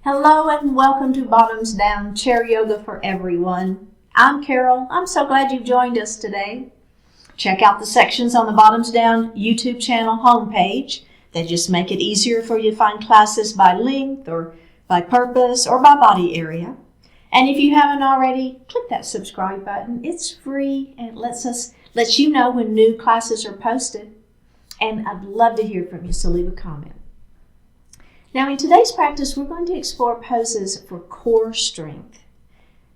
Hello and welcome to Bottoms Down Chair Yoga for Everyone. I'm Carol. I'm so glad you've joined us today. Check out the sections on the Bottoms Down YouTube channel homepage. They just make it easier for you to find classes by length or by purpose or by body area. And if you haven't already, click that subscribe button. It's free and it lets you know when new classes are posted. And I'd love to hear from you, so leave a comment. Now in today's practice, we're going to explore poses for core strength.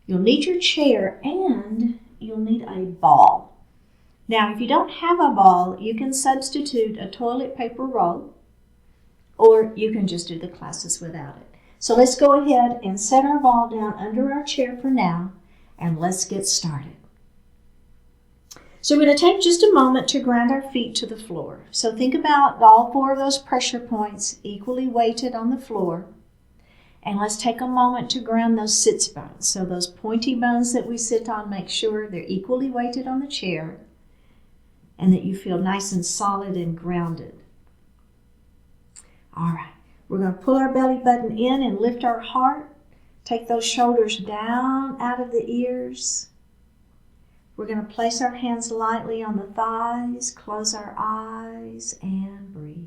You'll need your chair and you'll need a ball. Now if you don't have a ball, you can substitute a toilet paper roll or you can just do the classes without it. So let's go ahead and set our ball down under our chair for now and let's get started. So we're going to take just a moment to ground our feet to the floor. So think about all four of those pressure points equally weighted on the floor. And let's take a moment to ground those sits bones. So those pointy bones that we sit on, make sure they're equally weighted on the chair and that you feel nice and solid and grounded. All right, we're going to pull our belly button in and lift our heart. Take those shoulders down out of the ears. We're going to place our hands lightly on the thighs, close our eyes, and breathe.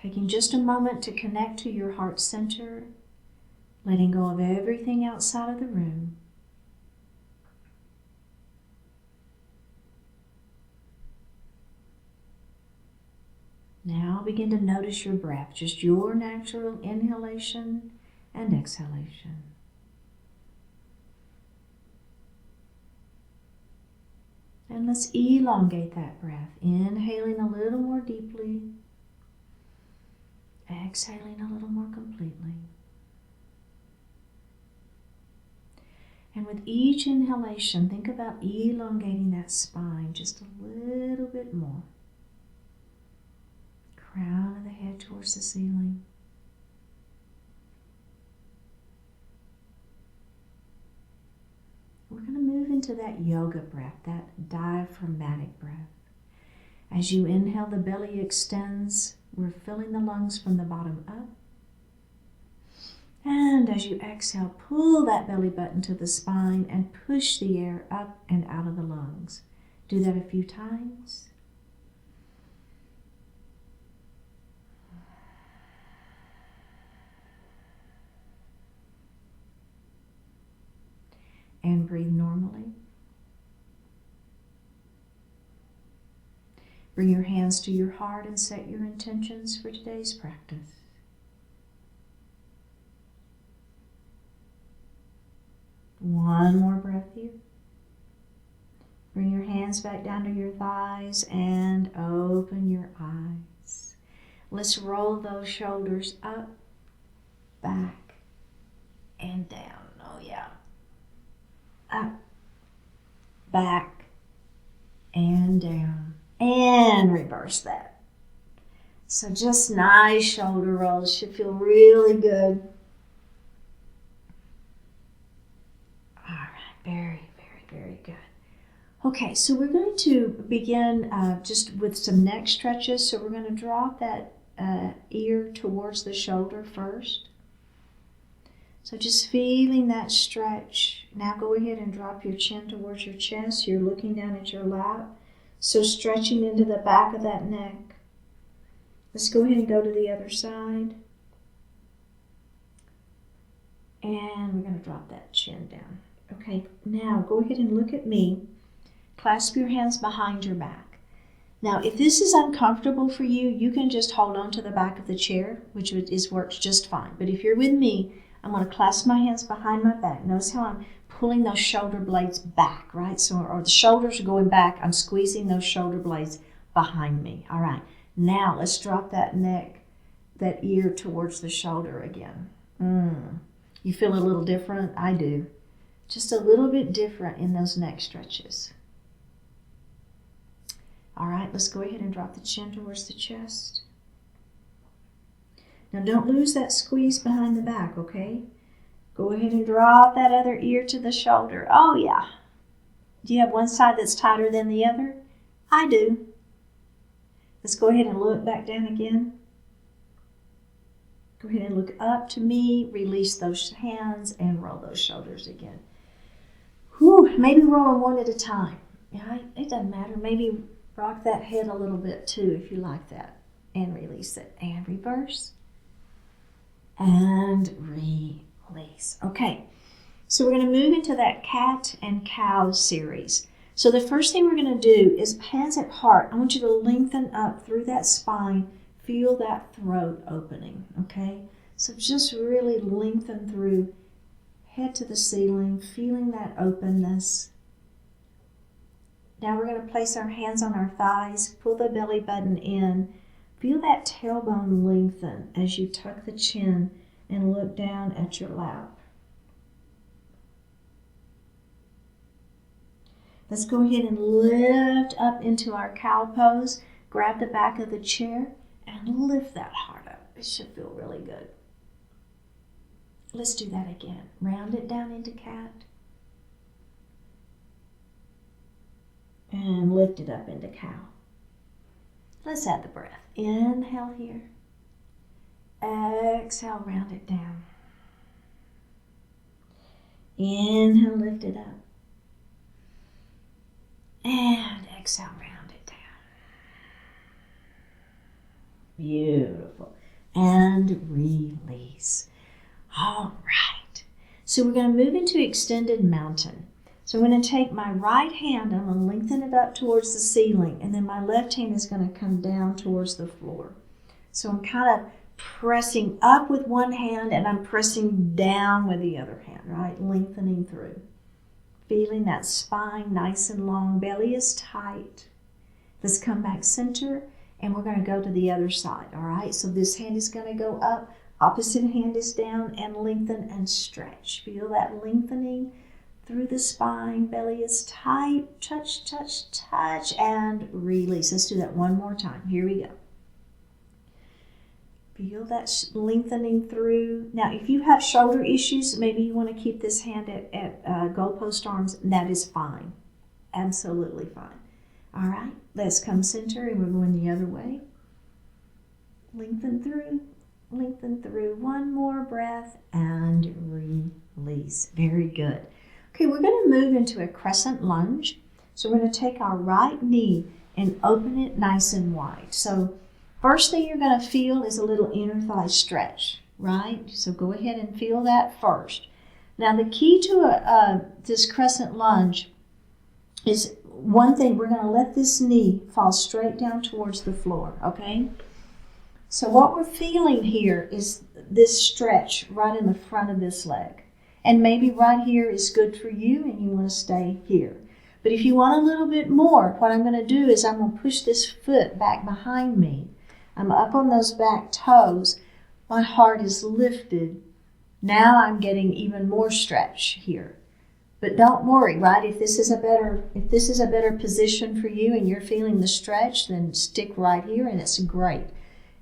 Taking just a moment to connect to your heart center, letting go of everything outside of the room. Now begin to notice your breath, just your natural inhalation and exhalation. And let's elongate that breath, inhaling a little more deeply, exhaling a little more completely. And with each inhalation, think about elongating that spine just a little bit more. Crown of the head towards the ceiling. We're going to move into that yoga breath, that diaphragmatic breath. As you inhale, the belly extends. We're filling the lungs from the bottom up. And as you exhale, pull that belly button to the spine and push the air up and out of the lungs. Do that a few times. And breathe normally. Bring your hands to your heart and set your intentions for today's practice. One more breath here. Bring your hands back down to your thighs and open your eyes. Let's roll those shoulders up, back, and down. Oh yeah. Up, back, and down, and reverse that. So just nice shoulder rolls, should feel really good. All right, very, very, very good. Okay, so we're going to begin just with some neck stretches. So we're going to drop that ear towards the shoulder first. So just feeling that stretch. Now go ahead and drop your chin towards your chest. You're looking down at your lap. So stretching into the back of that neck. Let's go ahead and go to the other side. And we're going to drop that chin down. Okay, now go ahead and look at me. Clasp your hands behind your back. Now, if this is uncomfortable for you, you can just hold on to the back of the chair, which works just fine. But if you're with me, I'm going to clasp my hands behind my back. Notice how I'm pulling those shoulder blades back, right? So, or the shoulders are going back. I'm squeezing those shoulder blades behind me. All right. Now let's drop that neck, that ear towards the shoulder again. You feel a little different? I do. Just a little bit different in those neck stretches. All right. Let's go ahead and drop the chin towards the chest. Now don't lose that squeeze behind the back, okay? Go ahead and drop that other ear to the shoulder. Oh yeah. Do you have one side that's tighter than the other? I do. Let's go ahead and look back down again. Go ahead and look up to me. Release those hands and roll those shoulders again. Whew, maybe roll them one at a time. Yeah, it doesn't matter. Maybe rock that head a little bit too if you like that. And release it. And reverse. And release. Okay, so we're going to move into that cat and cow series. So the first thing we're going to do is hands at heart. I want you to lengthen up through that spine. Feel that throat opening, okay? So just really lengthen through, head to the ceiling, feeling that openness. Now we're going to place our hands on our thighs, pull the belly button in. Feel that tailbone lengthen as you tuck the chin and look down at your lap. Let's go ahead and lift up into our cow pose. Grab the back of the chair and lift that heart up. It should feel really good. Let's do that again. Round it down into cat. And lift it up into cow. Let's add the breath. Inhale here. Exhale, round it down. Inhale, lift it up. And exhale, round it down. Beautiful. And release. All right. So we're going to move into extended mountain. So I'm going to take my right hand, I'm going to lengthen it up towards the ceiling, and then my left hand is going to come down towards the floor. So I'm kind of pressing up with one hand and I'm pressing down with the other hand, right? Lengthening through. Feeling that spine nice and long, belly is tight. Let's come back center and we're going to go to the other side, all right? So this hand is going to go up, opposite hand is down, and lengthen and stretch. Feel that lengthening through the spine, belly is tight, touch, touch, touch, and release. Let's do that one more time. Here we go. Feel that lengthening through. Now, if you have shoulder issues, maybe you want to keep this hand at goalpost arms, and that is fine. Absolutely fine. All right, let's come center, and we're going the other way. Lengthen through, lengthen through. One more breath, and release. Very good. Okay, we're going to move into a crescent lunge. So we're going to take our right knee and open it nice and wide. So first thing you're going to feel is a little inner thigh stretch, right? So go ahead and feel that first. Now the key to this crescent lunge is one thing, we're going to let this knee fall straight down towards the floor, okay? So what we're feeling here is this stretch right in the front of this leg. And maybe right here is good for you and you want to stay here. But if you want a little bit more, what I'm going to do is I'm going to push this foot back behind me. I'm up on those back toes. My heart is lifted. Now I'm getting even more stretch here. But don't worry, right? If this is a better position for you and you're feeling the stretch, then stick right here and it's great.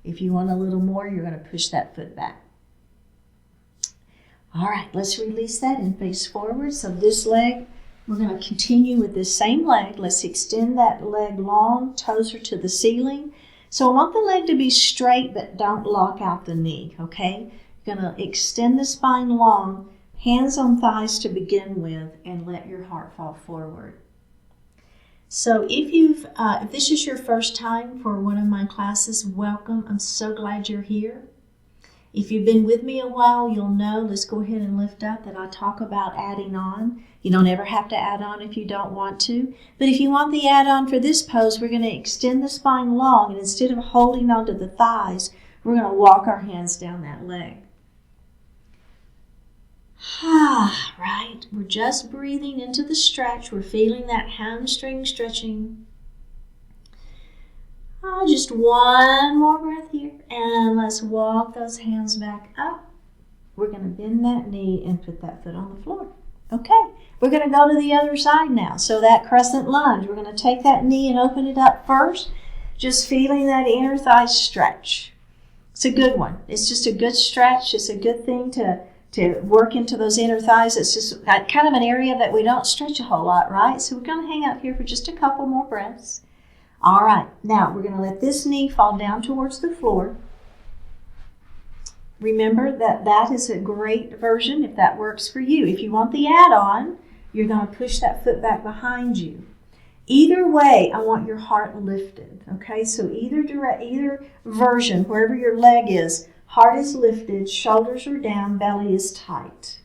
If you want a little more, you're going to push that foot back. All right, let's release that and face forward. So this leg, we're going to continue with this same leg. Let's extend that leg long, toes are to the ceiling. So I want the leg to be straight, but don't lock out the knee, okay? You're going to extend the spine long, hands on thighs to begin with, and let your heart fall forward. So if this is your first time for one of my classes, welcome. I'm so glad you're here. If you've been with me a while, you'll know, let's go ahead and lift up, that I talk about adding on. You don't ever have to add on if you don't want to. But if you want the add-on for this pose, we're going to extend the spine long, and instead of holding onto the thighs, we're going to walk our hands down that leg. Right, we're just breathing into the stretch. We're feeling that hamstring stretching. Just one more breath here, and let's walk those hands back up. We're going to bend that knee and put that foot on the floor. Okay, we're going to go to the other side now. So that crescent lunge, we're going to take that knee and open it up first, just feeling that inner thigh stretch. It's a good one. It's just a good stretch. It's a good thing to work into those inner thighs. It's just kind of an area that we don't stretch a whole lot, right? So we're going to hang out here for just a couple more breaths. All right, now we're going to let this knee fall down towards the floor. Remember that is a great version if that works for you. If you want the add-on, you're going to push that foot back behind you. Either way, I want your heart lifted, okay? So either version, wherever your leg is, heart is lifted, shoulders are down, belly is tight.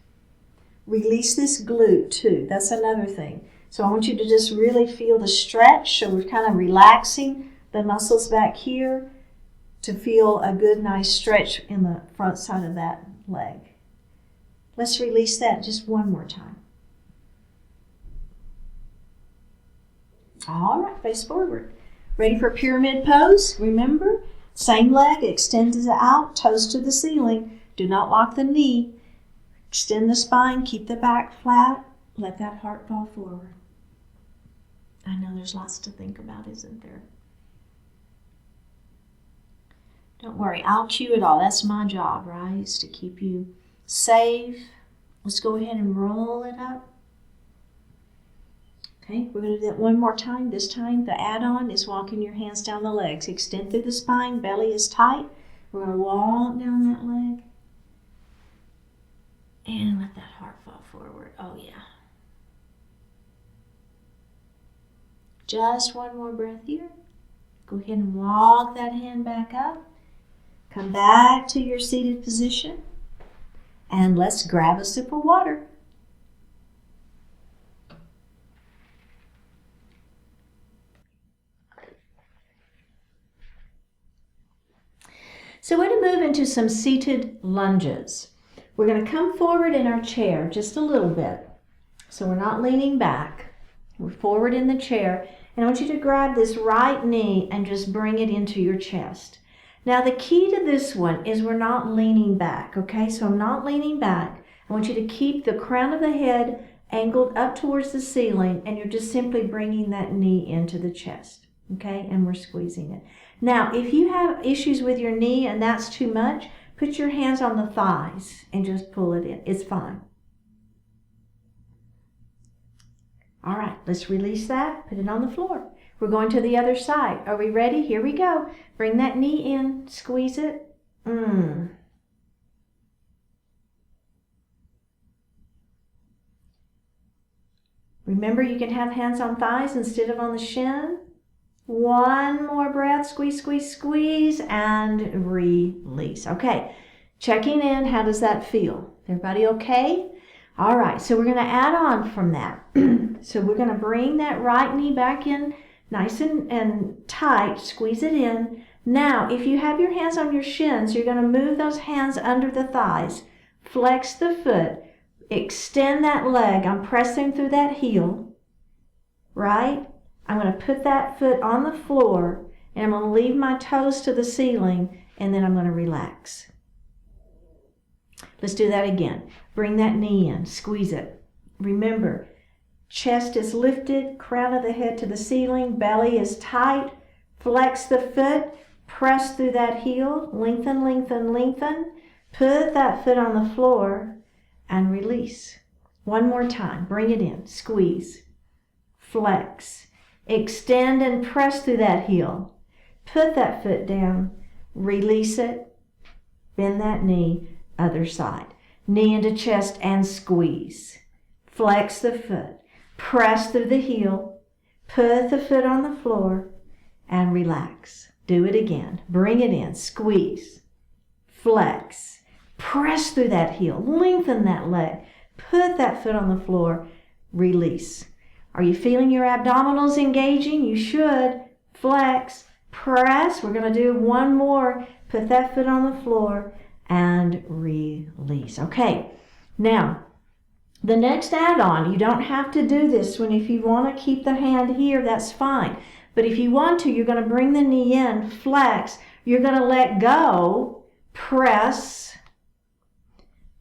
Release this glute too. That's another thing. So I want you to just really feel the stretch. So we're kind of relaxing the muscles back here to feel a good, nice stretch in the front side of that leg. Let's release that just one more time. All right, face forward. Ready for pyramid pose? Remember, same leg, extend it out, toes to the ceiling. Do not lock the knee. Extend the spine, keep the back flat. Let that heart fall forward. I know there's lots to think about, isn't there? Don't worry, I'll cue it all. That's my job, right? Is to keep you safe. Let's go ahead and roll it up. Okay, we're going to do that one more time. This time, the add-on is walking your hands down the legs. Extend through the spine, belly is tight. We're going to walk down that leg. And let that heart fall forward. Oh, yeah. Just one more breath here. Go ahead and walk that hand back up. Come back to your seated position. And let's grab a sip of water. So we're going to move into some seated lunges. We're going to come forward in our chair just a little bit. So we're not leaning back. We're forward in the chair. And I want you to grab this right knee and just bring it into your chest. Now the key to this one is we're not leaning back, okay? So I'm not leaning back. I want you to keep the crown of the head angled up towards the ceiling, and you're just simply bringing that knee into the chest, okay? And we're squeezing it. Now, if you have issues with your knee and that's too much, put your hands on the thighs and just pull it in. It's fine. All right, let's release that. Put it on the floor. We're going to the other side. Are we ready? Here we go. Bring that knee in. Squeeze it. Remember, you can have hands on thighs instead of on the shin. One more breath. Squeeze, squeeze, squeeze, and release. Okay, checking in. How does that feel? Everybody okay? All right, so we're going to add on from that. So we're going to bring that right knee back in nice and tight. Squeeze it in. Now, if you have your hands on your shins, you're going to move those hands under the thighs. Flex the foot. Extend that leg. I'm pressing through that heel, right? I'm going to put that foot on the floor, and I'm going to leave my toes to the ceiling, and then I'm going to relax. Let's do that again. Bring that knee in. Squeeze it. Remember, chest is lifted, crown of the head to the ceiling, belly is tight. Flex the foot. Press through that heel. Lengthen, lengthen, lengthen. Put that foot on the floor and release. One more time. Bring it in. Squeeze. Flex. Extend and press through that heel. Put that foot down. Release it. Bend that knee. Other side. Knee into chest and squeeze. Flex the foot. Press through the heel. Put the foot on the floor and relax. Do it again. Bring it in. Squeeze. Flex. Press through that heel. Lengthen that leg. Put that foot on the floor. Release. Are you feeling your abdominals engaging? You should. Flex. Press. We're going to do one more. Put that foot on the floor and release. Okay. Now, the next add-on, you don't have to do this one. If you want to keep the hand here, that's fine. But if you want to, you're going to bring the knee in, flex. You're going to let go, press,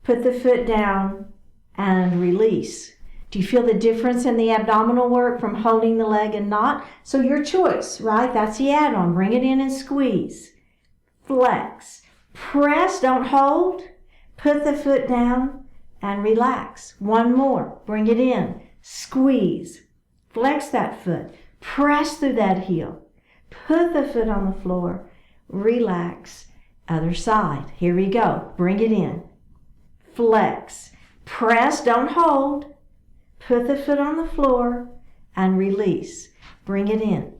put the foot down, and release. Do you feel the difference in the abdominal work from holding the leg and not? So your choice, right? That's the add-on. Bring it in and squeeze. Flex. Press, don't hold. Put the foot down and relax. One more. Bring it in. Squeeze. Flex that foot. Press through that heel. Put the foot on the floor. Relax. Other side. Here we go. Bring it in. Flex. Press, don't hold. Put the foot on the floor and release. Bring it in.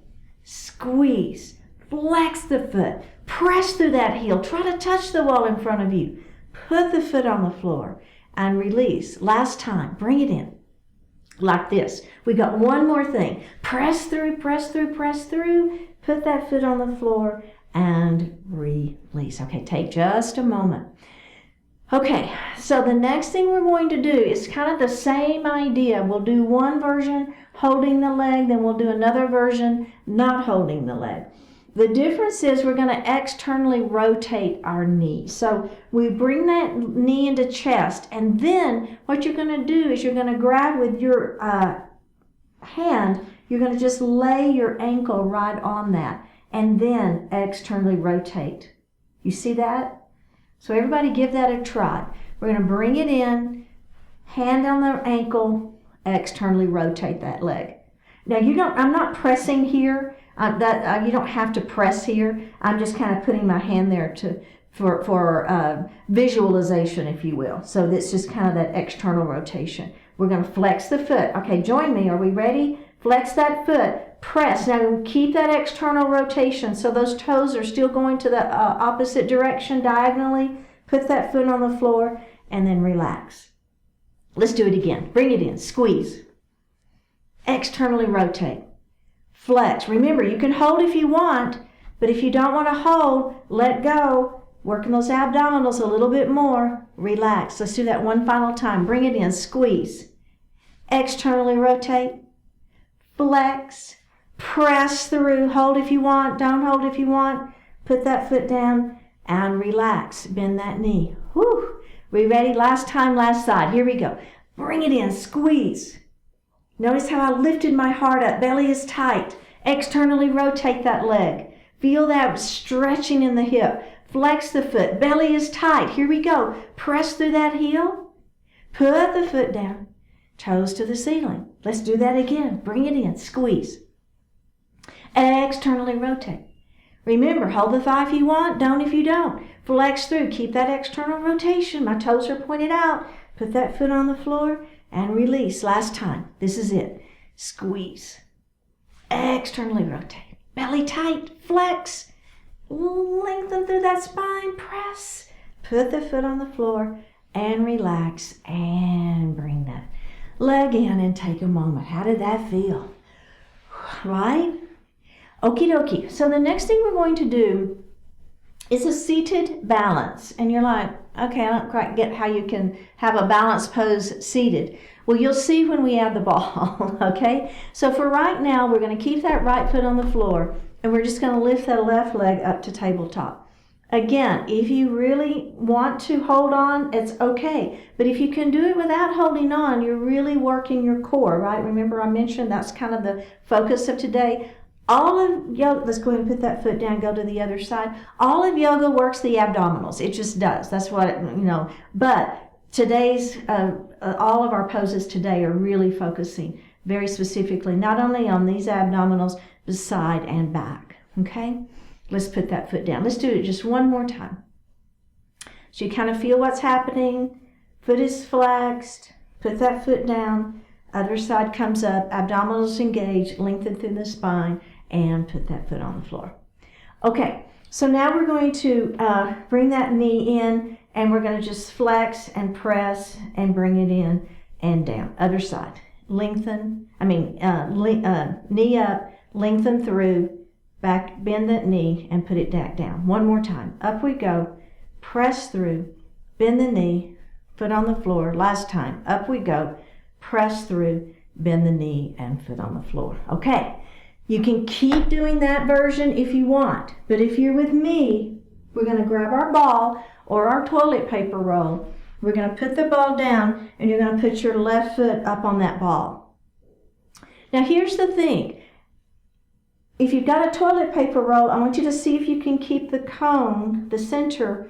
Squeeze. Flex the foot. Press through that heel. Try to touch the wall in front of you. Put the foot on the floor and release. Last time. Bring it in. Like this. We got one more thing. Press through, press through, press through. Put that foot on the floor and release. Okay, take just a moment. Okay, so the next thing we're going to do is kind of the same idea. We'll do one version holding the leg, then we'll do another version not holding the leg. The difference is we're going to externally rotate our knee. So we bring that knee into chest, and then what you're going to do is you're going to grab with your hand, you're going to just lay your ankle right on that, and then externally rotate. You see that? So everybody give that a try. We're going to bring it in, hand on the ankle, externally rotate that leg. Now I'm not pressing here. You don't have to press here. I'm just kind of putting my hand there for visualization, if you will. So that's just kind of that external rotation. We're going to flex the foot. Okay, join me. Are we ready? Flex that foot. Press. Now keep that external rotation so those toes are still going to the opposite direction diagonally. Put that foot on the floor and then relax. Let's do it again. Bring it in. Squeeze. Externally rotate. Flex. Remember, you can hold if you want, but if you don't want to hold, let go. Working those abdominals a little bit more. Relax. Let's do that one final time. Bring it in. Squeeze. Externally rotate. Flex. Press through. Hold if you want. Don't hold if you want. Put that foot down and relax. Bend that knee. Whew. We ready? Last time, last side. Here we go. Bring it in. Squeeze. Notice how I lifted my heart up. Belly is tight. Externally rotate that leg. Feel that stretching in the hip. Flex the foot. Belly is tight. Here we go. Press through that heel. Put the foot down. Toes to the ceiling. Let's do that again. Bring it in. Squeeze. Externally rotate. Remember, hold the thigh if you want. Don't if you don't. Flex through. Keep that external rotation. My toes are pointed out. Put that foot on the floor and release. Last time. This is it. Squeeze. Externally rotate. Belly tight. Flex. Lengthen through that spine. Press. Put the foot on the floor and relax. And bring that leg in and take a moment. How did that feel? Right? Okie dokie. So the next thing we're going to do is a seated balance. And you're like, okay, I don't quite get how you can have a balanced pose seated. Well, you'll see when we add the ball, okay? So for right now, we're going to keep that right foot on the floor, and we're just going to lift that left leg up to tabletop. Again, if you really want to hold on, it's okay. But if you can do it without holding on, you're really working your core, right? Remember I mentioned that's kind of the focus of today. All of yoga, let's go ahead and put that foot down, go to the other side. All of yoga works the abdominals. It just does. That's what, But today's, all of our poses today are really focusing very specifically, not only on these abdominals, but side and back, okay? Let's put that foot down. Let's do it just one more time. So you kind of feel what's happening. Foot is flexed. Put that foot down. Other side comes up. Abdominals engaged. Lengthen through the spine. And put that foot on the floor. Okay, so now we're going to bring that knee in, and we're going to just flex and press and bring it in and down. Other side. Lengthen. Knee up. Lengthen through. Back, bend that knee and put it back down. One more time. Up we go. Press through. Bend the knee. Foot on the floor. Last time. Up we go. Press through. Bend the knee and foot on the floor. Okay. You can keep doing that version if you want. But if you're with me, we're going to grab our ball or our toilet paper roll. We're going to put the ball down, and you're going to put your left foot up on that ball. Now here's the thing. If you've got a toilet paper roll, I want you to see if you can keep the cone, the center,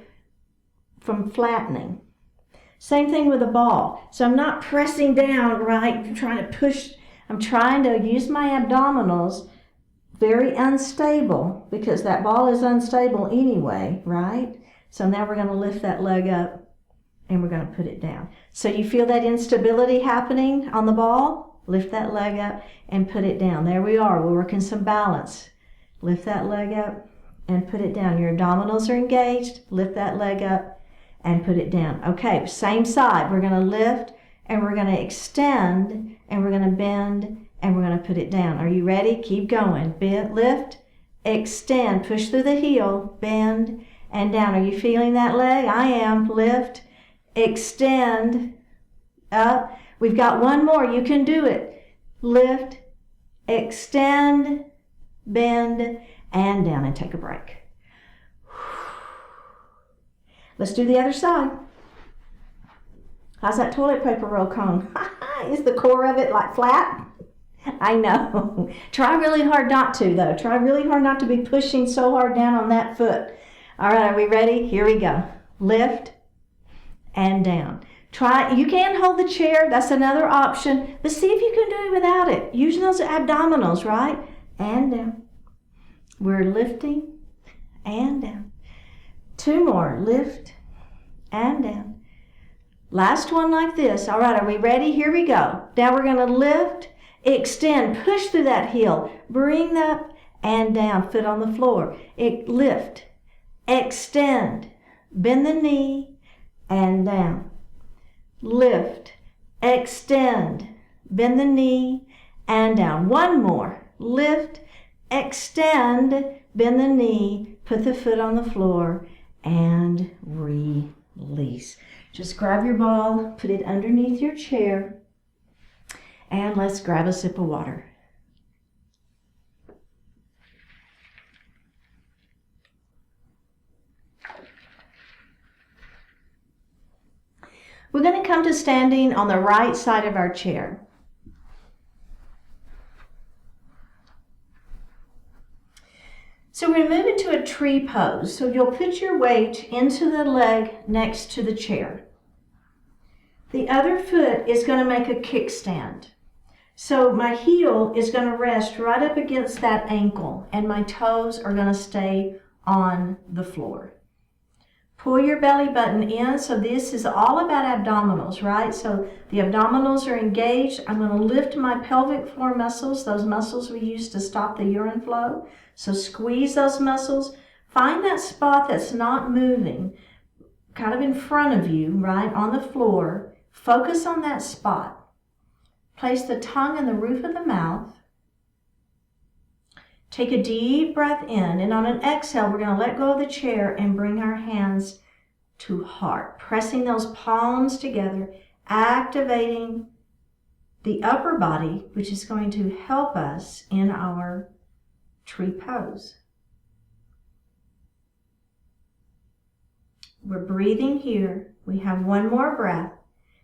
from flattening. Same thing with the ball. So I'm not pressing down, right? I'm trying to push. I'm trying to use my abdominals very unstable because that ball is unstable anyway, right? So now we're going to lift that leg up and we're going to put it down. So you feel that instability happening on the ball? Lift that leg up and put it down. There we are. We're working some balance. Lift that leg up and put it down. Your abdominals are engaged. Lift that leg up and put it down. Okay, same side. We're going to lift and we're going to extend and we're going to bend and we're going to put it down. Are you ready? Keep going. Bend, lift, extend, push through the heel, bend, and down. Are you feeling that leg? I am. Lift, extend, up. We've got one more. You can do it. Lift, extend, bend, and down, and take a break. Let's do the other side. How's that toilet paper roll cone? Is the core of it like flat? I know. Try really hard not to, though. Try really hard not to be pushing so hard down on that foot. All right, are we ready? Here we go. Lift and down. Try. You can hold the chair. That's another option. But see if you can do it without it. Using those abdominals, right? And down. We're lifting and down. Two more. Lift and down. Last one like this. All right, are we ready? Here we go. Now we're going to lift, extend, push through that heel. Bring up and down. Foot on the floor. Lift, extend, bend the knee and down. Lift, extend, bend the knee and down. One more. Lift, extend, bend the knee, put the foot on the floor, and release. Just grab your ball, put it underneath your chair, and let's grab a sip of water. We're going to come to standing on the right side of our chair. So we're going to move into a tree pose. So you'll put your weight into the leg next to the chair. The other foot is going to make a kickstand. So my heel is going to rest right up against that ankle and my toes are going to stay on the floor. Pull your belly button in. So this is all about abdominals, right? So the abdominals are engaged. I'm going to lift my pelvic floor muscles, those muscles we use to stop the urine flow. So squeeze those muscles. Find that spot that's not moving, kind of in front of you, right, on the floor. Focus on that spot. Place the tongue in the roof of the mouth. Take a deep breath in, and on an exhale, we're going to let go of the chair and bring our hands to heart, pressing those palms together, activating the upper body, which is going to help us in our tree pose. We're breathing here. We have one more breath.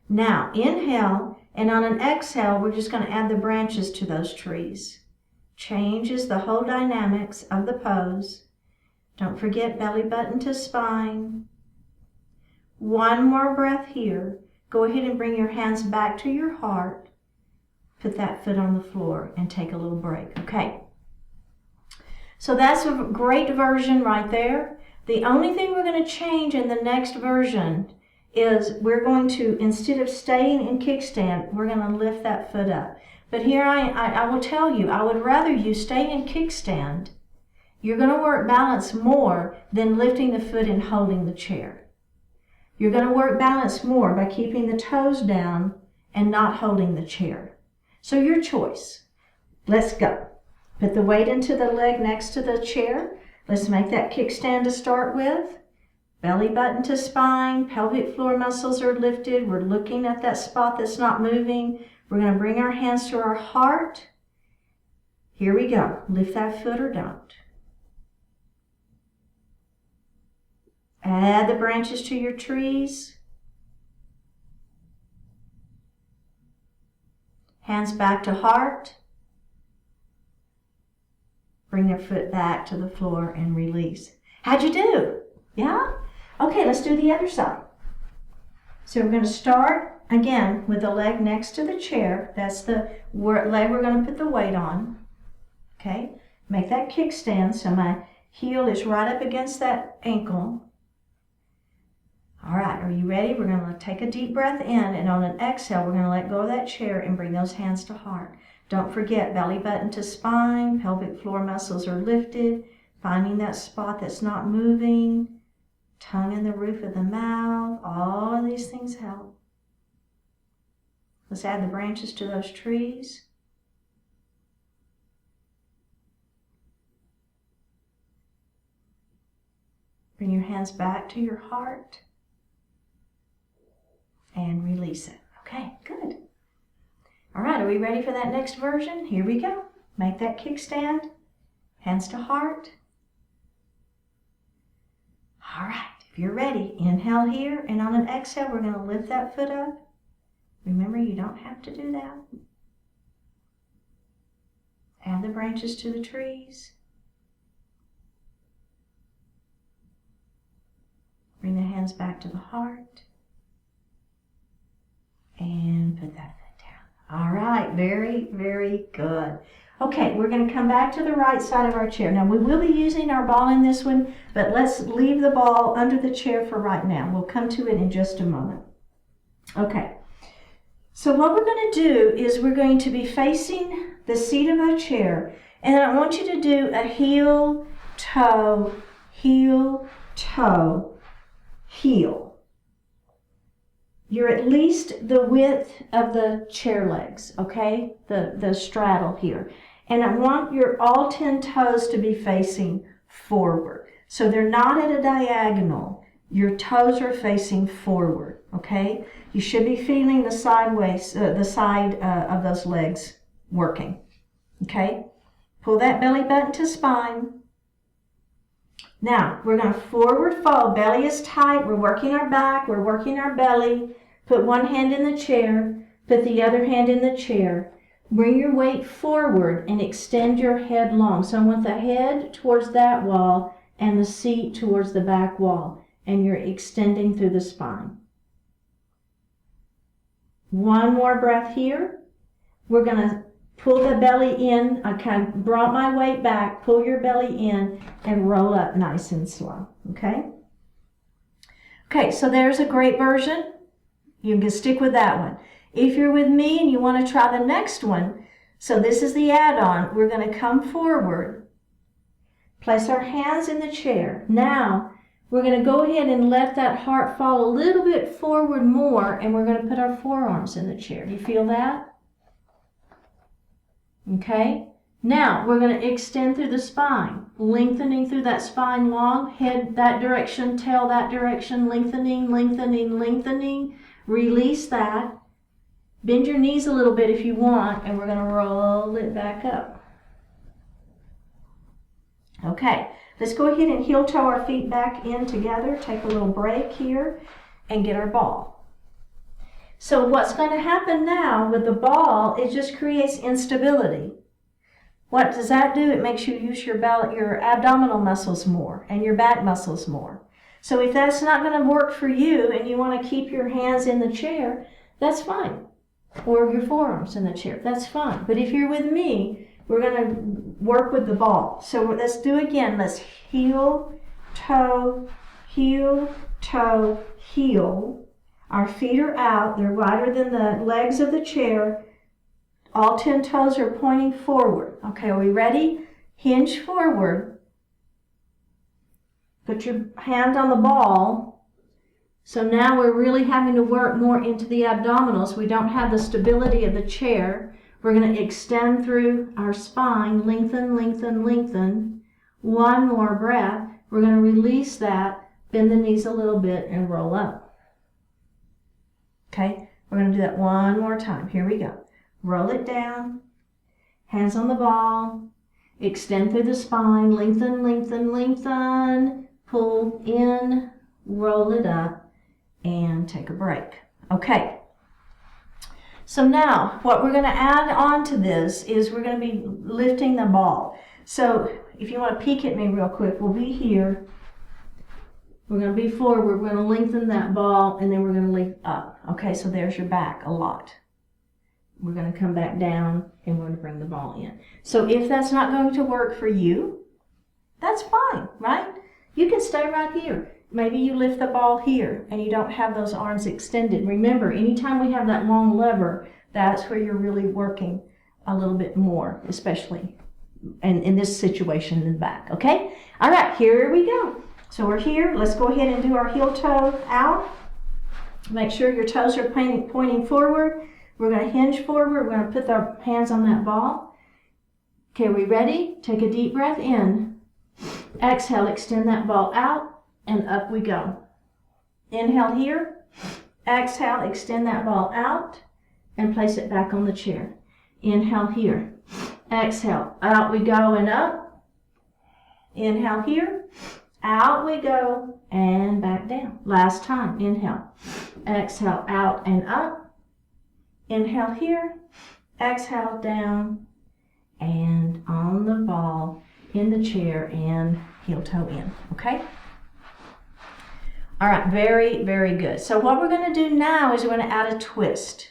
Now, inhale, and on an exhale, we're just going to add the branches to those trees. Changes the whole dynamics of the pose. Don't forget belly button to spine. One more breath here. Go ahead and bring your hands back to your heart. Put that foot on the floor and take a little break. Okay. So that's a great version right there. The only thing we're going to change in the next version is we're going to, instead of staying in kickstand, we're going to lift that foot up. But here I will tell you, I would rather you stay in kickstand. You're going to work balance more than lifting the foot and holding the chair. You're going to work balance more by keeping the toes down and not holding the chair. So your choice. Let's go. Put the weight into the leg next to the chair. Let's make that kickstand to start with. Belly button to spine, pelvic floor muscles are lifted. We're looking at that spot that's not moving. We're going to bring our hands to our heart. Here we go. Lift that foot or don't. Add the branches to your trees. Hands back to heart. Bring your foot back to the floor and release. How'd you do? Yeah? Okay, let's do the other side. So we're going to start again with the leg next to the chair. That's the leg we're going to put the weight on. Okay? Make that kickstand so my heel is right up against that ankle. All right, are you ready? We're going to take a deep breath in, and on an exhale, we're going to let go of that chair and bring those hands to heart. Don't forget, belly button to spine, pelvic floor muscles are lifted, finding that spot that's not moving, tongue in the roof of the mouth. All of these things help. Let's add the branches to those trees. Bring your hands back to your heart and release it. Okay, good. All right, are we ready for that next version? Here we go. Make that kickstand, hands to heart. All right, if you're ready, inhale here, and on an exhale, we're going to lift that foot up. Remember, you don't have to do that. Add the branches to the trees. Bring the hands back to the heart. And put that foot down. All right, very, very good. Okay, we're going to come back to the right side of our chair. Now, we will be using our ball in this one, but let's leave the ball under the chair for right now. We'll come to it in just a moment. Okay, so what we're going to do is we're going to be facing the seat of our chair, and I want you to do a heel, toe, heel, toe, heel. You're at least the width of the chair legs, okay? The straddle here. And I want your all 10 toes to be facing forward. So they're not at a diagonal. Your toes are facing forward, okay? You should be feeling the sideways, the side of those legs working, okay? Pull that belly button to spine. Now, we're going to forward fold. Belly is tight. We're working our back. We're working our belly. Put one hand in the chair. Put the other hand in the chair. Bring your weight forward and extend your head long. So I want the head towards that wall and the seat towards the back wall. And you're extending through the spine. One more breath here. We're going to pull the belly in. I kind of brought my weight back. Pull your belly in and roll up nice and slow. Okay? Okay, so there's a great version. You can stick with that one. If you're with me and you want to try the next one, so this is the add-on. We're going to come forward, place our hands in the chair. Now, we're going to go ahead and let that heart fall a little bit forward more, and we're going to put our forearms in the chair. Do you feel that? Okay. Now, we're going to extend through the spine, lengthening through that spine long, head that direction, tail that direction, lengthening, lengthening, lengthening. Release that. Bend your knees a little bit if you want, and we're going to roll it back up. Okay, let's go ahead and heel toe our feet back in together. Take a little break here and get our ball. So what's going to happen now with the ball, it just creates instability. What does that do? It makes you use your abdominal muscles more and your back muscles more. So if that's not going to work for you and you want to keep your hands in the chair, that's fine. Or your forearms in the chair, that's fine. But if you're with me, we're going to work with the ball. So let's do again. Let's heel, toe, heel, toe, heel. Our feet are out. They're wider than the legs of the chair. All 10 toes are pointing forward. Okay, are we ready? Hinge forward. Put your hand on the ball. So now we're really having to work more into the abdominals. We don't have the stability of the chair. We're going to extend through our spine, lengthen, lengthen, lengthen. One more breath. We're going to release that, bend the knees a little bit, and roll up. Okay, we're going to do that one more time. Here we go. Roll it down, hands on the ball, extend through the spine, lengthen, lengthen, lengthen, pull in, roll it up, and take a break. Okay, so now what we're going to add on to this is we're going to be lifting the ball. So if you want to peek at me real quick, we'll be here. We're going to be forward, we're going to lengthen that ball, and then we're going to lift up. Okay, so there's your back a lot. We're going to come back down and we're going to bring the ball in. So if that's not going to work for you, that's fine, right? You can stay right here. Maybe you lift the ball here and you don't have those arms extended. Remember, anytime we have that long lever, that's where you're really working a little bit more, especially in this situation in the back, okay? All right, here we go. So we're here. Let's go ahead and do our heel toe out. Make sure your toes are pointing forward. We're going to hinge forward. We're going to put our hands on that ball. Okay, are we ready? Take a deep breath in. Exhale, extend that ball out, and up we go. Inhale here. Exhale, extend that ball out, and place it back on the chair. Inhale here. Exhale, out we go and up. Inhale here. Out we go, and back down. Last time. Inhale. Exhale, out and up. Inhale here, exhale down, and on the ball, in the chair, and heel toe in, okay? All right, very, very good. So what we're going to do now is we're going to add a twist.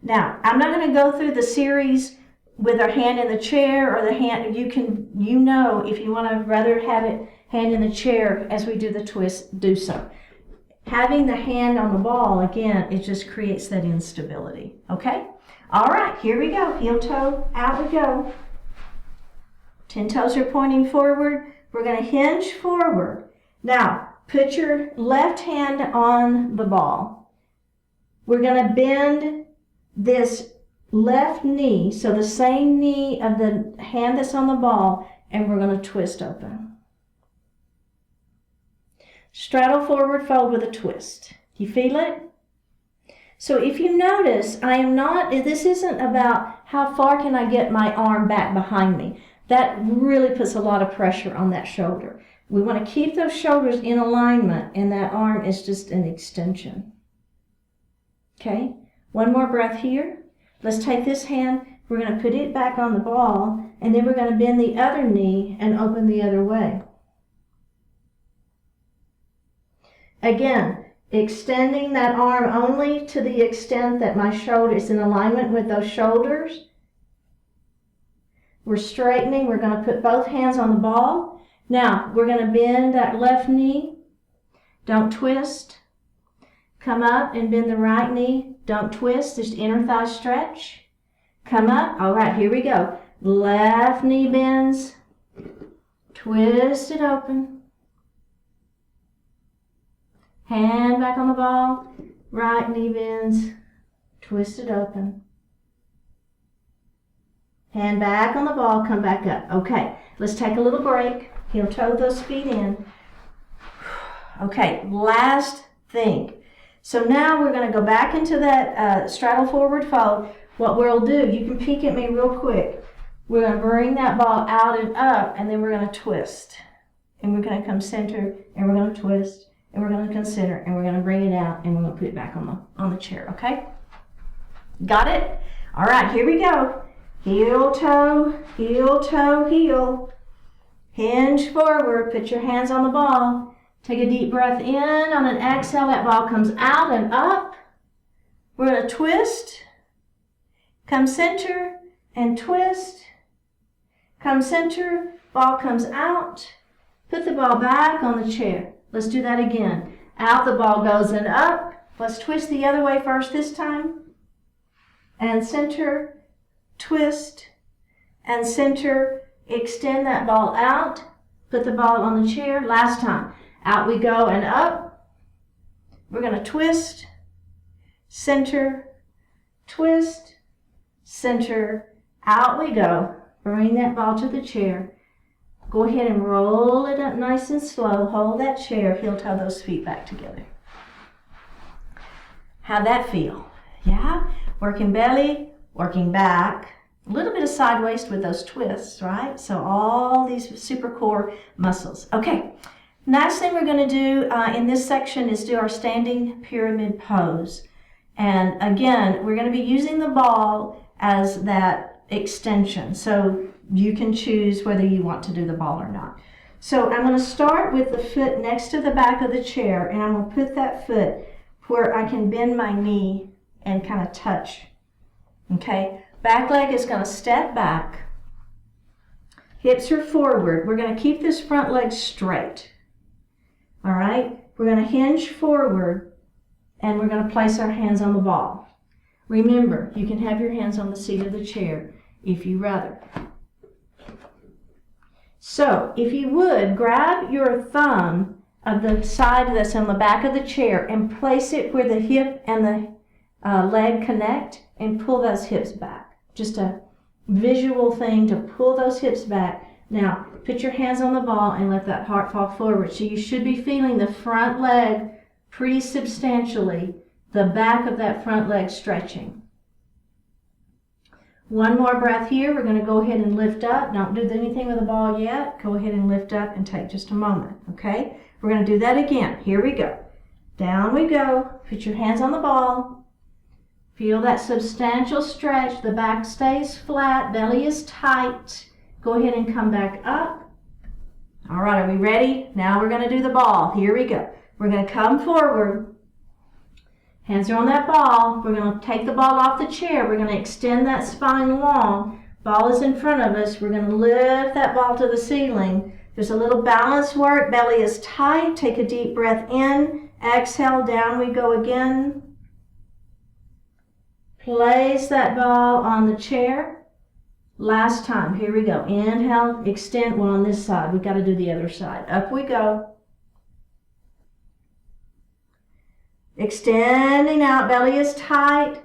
Now, I'm not going to go through the series with our hand in the chair or the hand, if you want to rather have it hand in the chair as we do the twist, do so. Having the hand on the ball, again, it just creates that instability, okay? All right, here we go. Heel toe, out we go. 10 toes are pointing forward. We're going to hinge forward. Now, put your left hand on the ball. We're going to bend this left knee, so the same knee of the hand that's on the ball, and we're going to twist open. Straddle forward fold with a twist. You feel it? So if you notice, this isn't about how far can I get my arm back behind me. That really puts a lot of pressure on that shoulder. We want to keep those shoulders in alignment, and that arm is just an extension. Okay? One more breath here. Let's take this hand. We're going to put it back on the ball, and then we're going to bend the other knee and open the other way. Again, extending that arm only to the extent that my shoulder is in alignment with those shoulders. We're straightening. We're going to put both hands on the ball. Now, we're going to bend that left knee. Don't twist. Come up and bend the right knee. Don't twist. Just inner thigh stretch. Come up. All right, here we go. Left knee bends. Twist it open. Hand back on the ball, right knee bends, twist it open. Hand back on the ball, come back up. Okay, let's take a little break. Heel toe those feet in. Okay, last thing. So now we're going to go back into that straddle forward fold. What we'll do, you can peek at me real quick. We're going to bring that ball out and up, and then we're going to twist. And we're going to come center, and we're going to twist. And we're going to consider, and we're going to bring it out, and we're going to put it back on the chair, okay? Got it? All right, here we go. Heel, toe, heel, toe, heel. Hinge forward, put your hands on the ball. Take a deep breath in. On an exhale, that ball comes out and up. We're going to twist. Come center and twist. Come center, ball comes out. Put the ball back on the chair. Let's do that again. Out the ball goes and up. Let's twist the other way first this time. And center, twist, and center. Extend that ball out. Put the ball on the chair. Last time. Out we go and up. We're going to twist, center, twist, center. Out we go. Bring that ball to the chair. Go ahead and roll it up nice and slow. Hold that chair. Heel toe those feet back together. How'd that feel? Yeah? Working belly, working back. A little bit of side waist with those twists, right? So all these super core muscles. Okay. Next thing we're going to do in this section is do our standing pyramid pose. And again, we're going to be using the ball as that extension. So you can choose whether you want to do the ball or not. So I'm going to start with the foot next to the back of the chair, and I'm going to put that foot where I can bend my knee and kind of touch Okay, back leg is going to step back. Hips are forward. We're going to keep this front leg straight. All right, we're going to hinge forward and we're going to place our hands on the ball. Remember, you can have your hands on the seat of the chair if you rather. So, if you would, grab your thumb of the side that's on the back of the chair and place it where the hip and the leg connect and pull those hips back. Just a visual thing to pull those hips back. Now, put your hands on the ball and let that heart fall forward. So you should be feeling the front leg pretty substantially, the back of that front leg stretching. One more breath here. We're going to go ahead and lift up. Don't do anything with the ball yet. Go ahead and lift up and take just a moment, okay? We're going to do that again. Here we go. Down we go. Put your hands on the ball. Feel that substantial stretch. The back stays flat. Belly is tight. Go ahead and come back up. All right, are we ready? Now we're going to do the ball. Here we go. We're going to come forward. Hands are on that ball. We're going to take the ball off the chair. We're going to extend that spine long. Ball is in front of us. We're going to lift that ball to the ceiling. There's a little balance work. Belly is tight. Take a deep breath in. Exhale, down we go again. Place that ball on the chair. Last time. Here we go. Inhale, extend. Well, on this side. We've got to do the other side. Up we go. Extending out, belly is tight,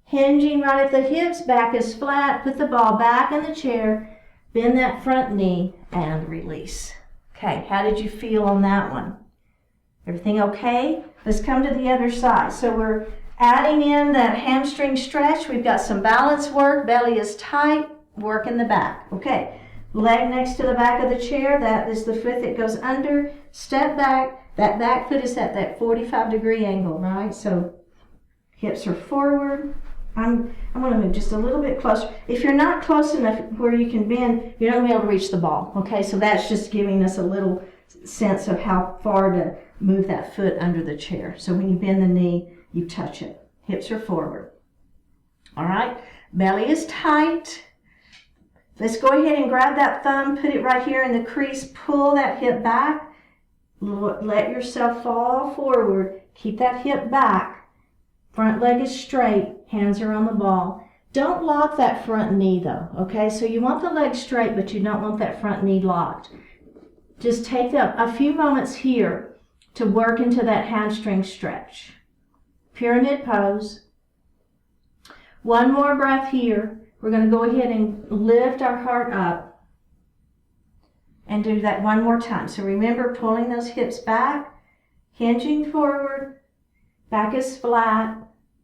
hinging right at the hips, back is flat, put the ball back in the chair, bend that front knee, and release. Okay, how did you feel on that one? Everything okay? Let's come to the other side. So we're adding in that hamstring stretch. We've got some balance work, belly is tight, work in the back. Okay, leg next to the back of the chair, that is the foot that goes under, step back. That back foot is at that 45-degree angle, right? So hips are forward. I'm going to move just a little bit closer. If you're not close enough where you can bend, you're not going to be able to reach the ball. Okay, so that's just giving us a little sense of how far to move that foot under the chair. So when you bend the knee, you touch it. Hips are forward. All right, belly is tight. Let's go ahead and grab that thumb, put it right here in the crease, pull that hip back. Let yourself fall forward. Keep that hip back. Front leg is straight. Hands are on the ball. Don't lock that front knee though, okay? So you want the leg straight, but you don't want that front knee locked. Just take a few moments here to work into that hamstring stretch. Pyramid pose. One more breath here. We're going to go ahead and lift our heart up. And do that one more time. So remember pulling those hips back, hinging forward, back is flat,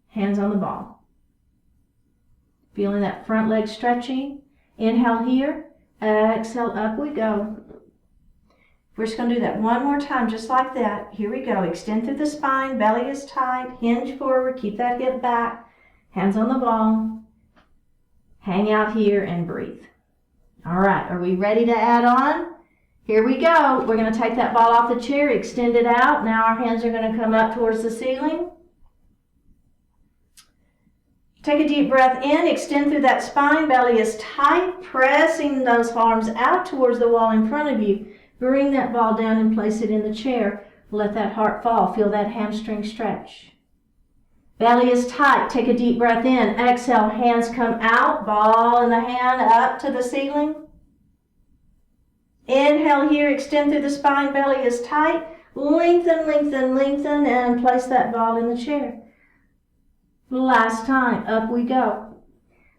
hands on the ball. Feeling that front leg stretching. Inhale here, exhale, up we go. We're just going to do that one more time just like that. Here we go. Extend through the spine, belly is tight, hinge forward, keep that hip back, hands on the ball. Hang out here and breathe. All right, are we ready to add on? Here we go. We're going to take that ball off the chair, extend it out. Now our hands are going to come up towards the ceiling. Take a deep breath in, extend through that spine. Belly is tight, pressing those arms out towards the wall in front of you. Bring that ball down and place it in the chair. Let that heart fall. Feel that hamstring stretch. Belly is tight. Take a deep breath in. Exhale, hands come out. Ball in the hand up to the ceiling. Inhale here, extend through the spine. Belly is tight. Lengthen, lengthen, lengthen, and place that ball in the chair. Last time, up we go.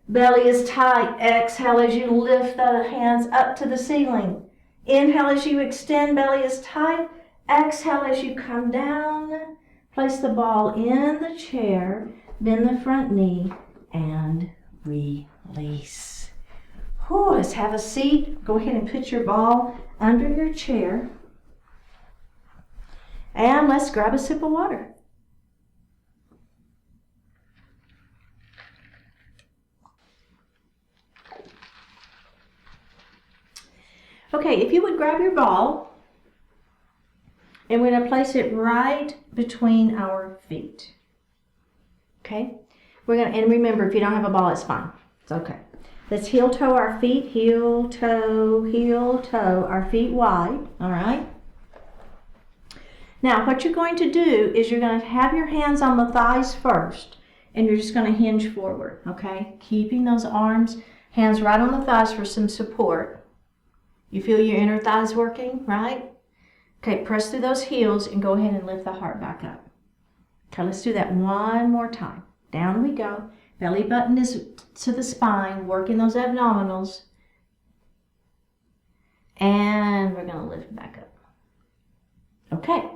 Belly is tight. Exhale as you lift the hands up to the ceiling. Inhale as you extend. Belly is tight. Exhale as you come down. Place the ball in the chair, bend the front knee, and release. Whew, let's have a seat. Go ahead and put your ball under your chair. And let's grab a sip of water. Okay, if you would grab your ball, and we're going to place it right between our feet. Okay? And remember, if you don't have a ball, it's fine. It's okay. Let's heel toe our feet. Heel toe, our feet wide. All right. Now, what you're going to do is you're going to have your hands on the thighs first, and you're just going to hinge forward, okay? Keeping those arms, hands right on the thighs for some support. You feel your inner thighs working, right? Okay, press through those heels and go ahead and lift the heart back up. Okay, let's do that one more time. Down we go. Belly button is to the spine, working those abdominals. And we're going to lift back up. Okay,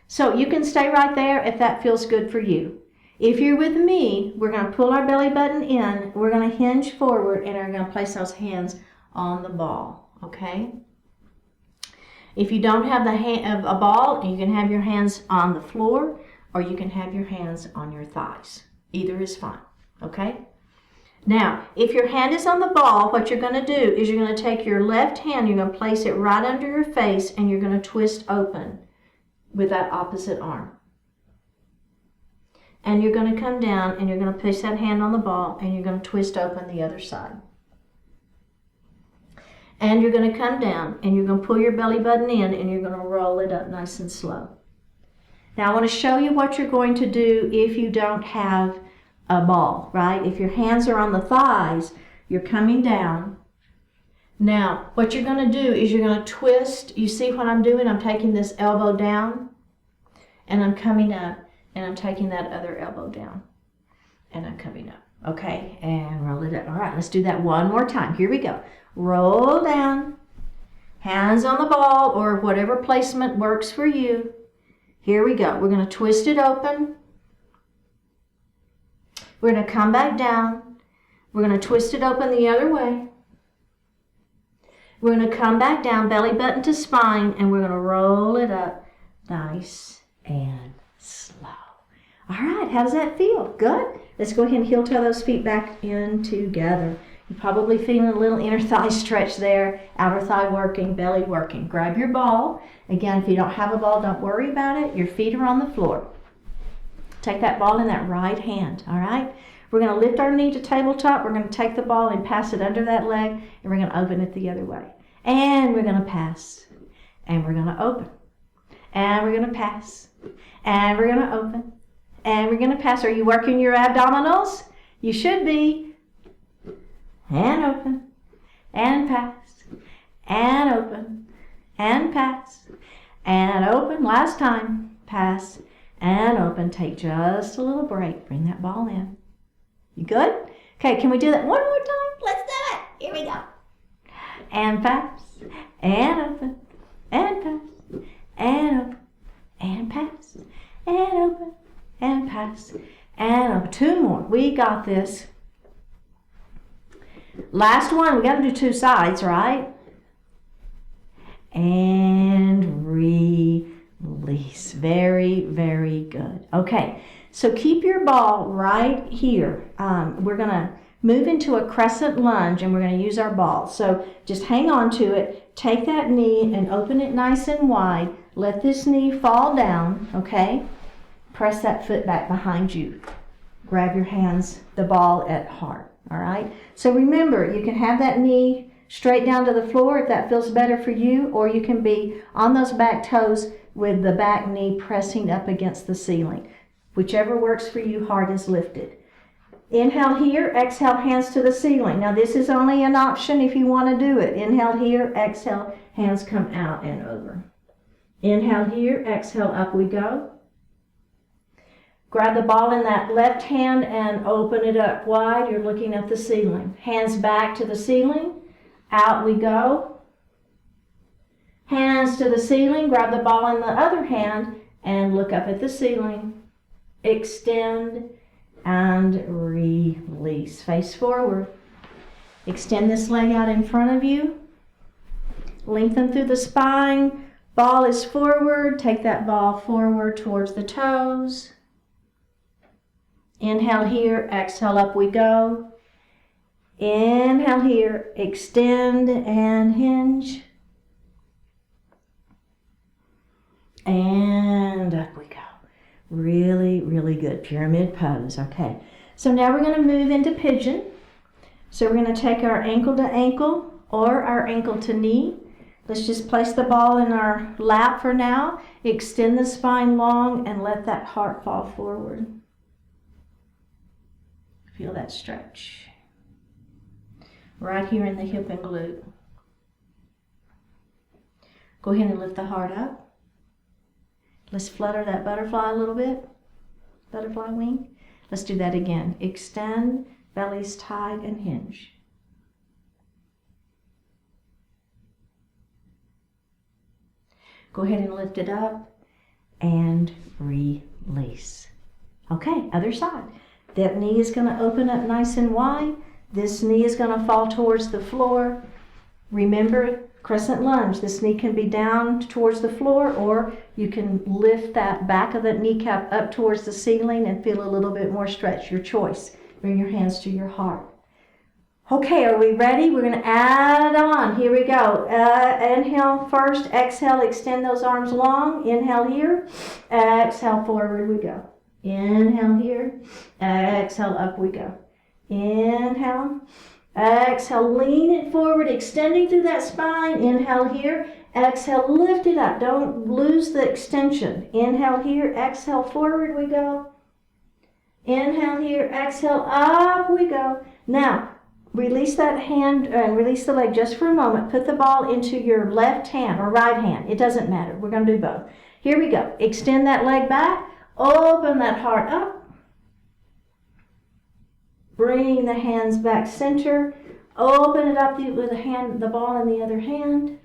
so you can stay right there if that feels good for you. If you're with me, we're going to pull our belly button in. We're going to hinge forward and are going to place those hands on the ball, okay? If you don't have a ball, you can have your hands on the floor or you can have your hands on your thighs. Either is fine, okay? Now, if your hand is on the ball, what you're going to do is you're going to take your left hand, you're going to place it right under your face, and you're going to twist open with that opposite arm. And you're going to come down and you're going to place that hand on the ball and you're going to twist open the other side. And you're going to come down and you're going to pull your belly button in and you're going to roll it up nice and slow. Now I want to show you what you're going to do if you don't have a ball, right? If your hands are on the thighs, you're coming down. Now, what you're going to do is you're going to twist. You see what I'm doing? I'm taking this elbow down and I'm coming up and I'm taking that other elbow down and I'm coming up. Okay, and roll it up. All right, let's do that one more time. Here we go. Roll down, hands on the ball or whatever placement works for you. Here we go. We're going to twist it open. We're going to come back down. We're going to twist it open the other way. We're going to come back down, belly button to spine, and we're going to roll it up nice and slow. All right, how does that feel? Good? Let's go ahead and heel toe those feet back in together. You're probably feeling a little inner thigh stretch there, outer thigh working, belly working. Grab your ball. Again, if you don't have a ball, don't worry about it. Your feet are on the floor. Take that ball in that right hand, all right? We're going to lift our knee to tabletop. We're going to take the ball and pass it under that leg, and we're going to open it the other way. And we're going to pass, and we're going to open, and we're going to pass, and we're going to open, and we're going to pass. Are you working your abdominals? You should be. And open, and pass, and open, and pass, and open. Last time, pass, and open. Take just a little break. Bring that ball in. You good? Okay, can we do that one more time? Let's do it. Here we go. And pass, and open, and pass, and open, and pass, and open, and pass, and open. Two more. We got this. Last one. We got to do two sides, right? And release. Very, very good. Okay, so keep your ball right here. We're going to move into a crescent lunge and we're going to use our ball. So just hang on to it. Take that knee and open it nice and wide. Let this knee fall down, okay? Press that foot back behind you. Grab your hands, the ball at heart, all right? So remember, you can have that knee straight down to the floor if that feels better for you, or you can be on those back toes with the back knee pressing up against the ceiling. Whichever works for you, heart is lifted. Inhale here, exhale, hands to the ceiling. Now this is only an option if you want to do it. Inhale here, exhale, hands come out and over. Inhale here, exhale, up we go. Grab the ball in that left hand and open it up wide. You're looking at the ceiling. Hands back to the ceiling. Out we go. Hands to the ceiling. Grab the ball in the other hand and look up at the ceiling. Extend and release. Face forward. Extend this leg out in front of you. Lengthen through the spine. Ball is forward. Take that ball forward towards the toes. Inhale here, exhale, up we go. Inhale here, extend and hinge. And up we go. Really, really good. Pyramid pose. Okay. So now we're going to move into pigeon. So we're going to take our ankle to ankle or our ankle to knee. Let's just place the ball in our lap for now. Extend the spine long and let that heart fall forward. Feel that stretch. Right here in the hip and glute. Go ahead and lift the heart up. Let's flutter that butterfly a little bit. Butterfly wing. Let's do that again. Extend, belly's tight and hinge. Go ahead and lift it up and release. Okay, other side. That knee is going to open up nice and wide. This knee is going to fall towards the floor. Remember, crescent lunge. This knee can be down towards the floor, or you can lift that back of the kneecap up towards the ceiling and feel a little bit more stretch. Your choice. Bring your hands to your heart. Okay, are we ready? We're going to add on. Here we go. Inhale first. Exhale, extend those arms long. Inhale here. Exhale, forward we go. Inhale here. Exhale, up we go. Inhale. Exhale, lean it forward, extending through that spine. Inhale here. Exhale, lift it up. Don't lose the extension. Inhale here. Exhale, forward we go. Inhale here. Exhale, up we go. Now, release that hand and release the leg just for a moment. Put the ball into your left hand or right hand. It doesn't matter. We're going to do both. Here we go. Extend that leg back. Open that heart up. Bring the hands back center. Open it up with the ball in the other hand.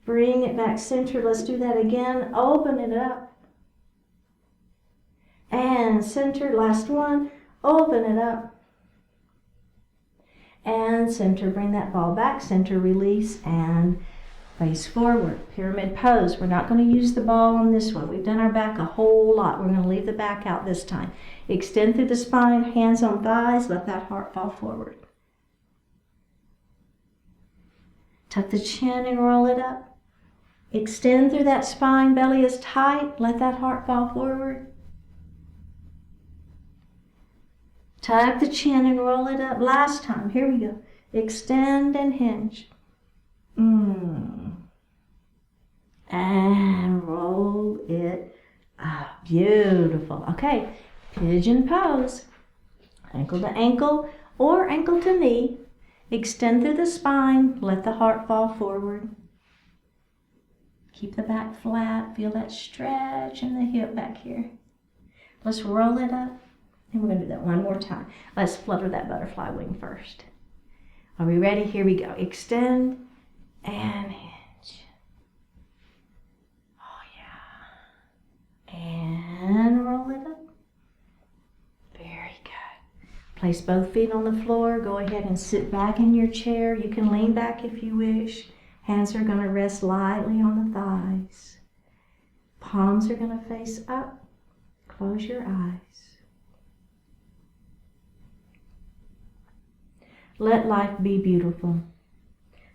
Bring it back center. Let's do that again. Open it up. And center. Last one. Open it up. And center. Bring that ball back center. Release and face forward. Pyramid pose. We're not going to use the ball on this one. We've done our back a whole lot. We're going to leave the back out this time. Extend through the spine, hands on thighs. Let that heart fall forward. Tuck the chin and roll it up. Extend through that spine. Belly is tight. Let that heart fall forward. Tuck the chin and roll it up. Last time. Here we go. Extend and hinge. And roll it up. Beautiful. Okay. Pigeon pose. Ankle to ankle or ankle to knee. Extend through the spine. Let the heart fall forward. Keep the back flat. Feel that stretch in the hip back here. Let's roll it up. And we're going to do that one more time. Let's flutter that butterfly wing first. Are we ready? Here we go. Extend and hinge. Oh, yeah. And roll it up. Very good. Place both feet on the floor. Go ahead and sit back in your chair. You can lean back if you wish. Hands are going to rest lightly on the thighs. Palms are going to face up. Close your eyes. Let life be beautiful.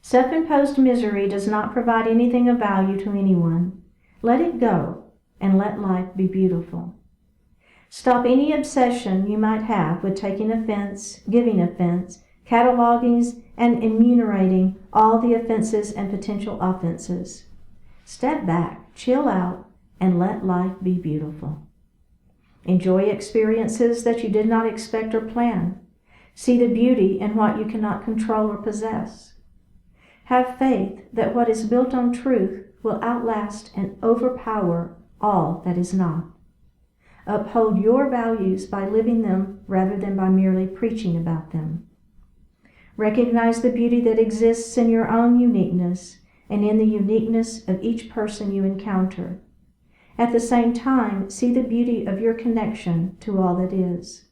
Self-imposed misery does not provide anything of value to anyone. Let it go and let life be beautiful. Stop any obsession you might have with taking offense, giving offense, cataloging and enumerating all the offenses and potential offenses. Step back, chill out, and let life be beautiful. Enjoy experiences that you did not expect or plan. See the beauty in what you cannot control or possess. Have faith that what is built on truth will outlast and overpower all that is not. Uphold your values by living them rather than by merely preaching about them. Recognize the beauty that exists in your own uniqueness and in the uniqueness of each person you encounter. At the same time, see the beauty of your connection to all that is.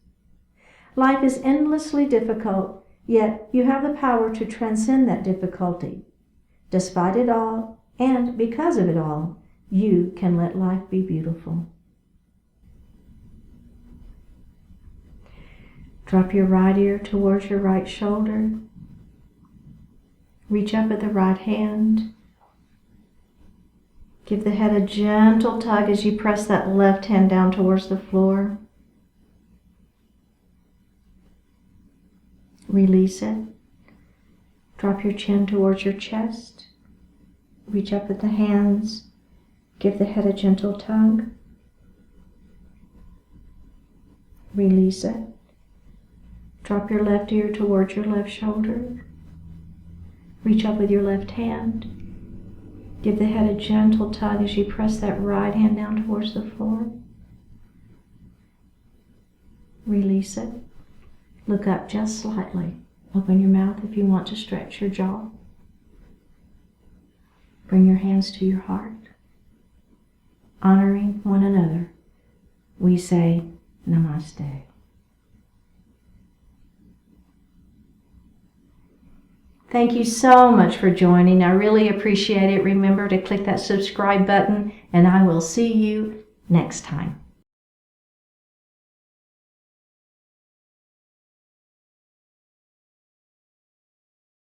Life is endlessly difficult, yet you have the power to transcend that difficulty. Despite it all, and because of it all, you can let life be beautiful. Drop your right ear towards your right shoulder. Reach up at the right hand. Give the head a gentle tug as you press that left hand down towards the floor. Release it. Drop your chin towards your chest. Reach up with the hands. Give the head a gentle tug. Release it. Drop your left ear towards your left shoulder. Reach up with your left hand. Give the head a gentle tug as you press that right hand down towards the floor. Release it. Look up just slightly. Open your mouth if you want to stretch your jaw. Bring your hands to your heart. Honoring one another, we say Namaste. Thank you so much for joining. I really appreciate it. Remember to click that subscribe button, and I will see you next time.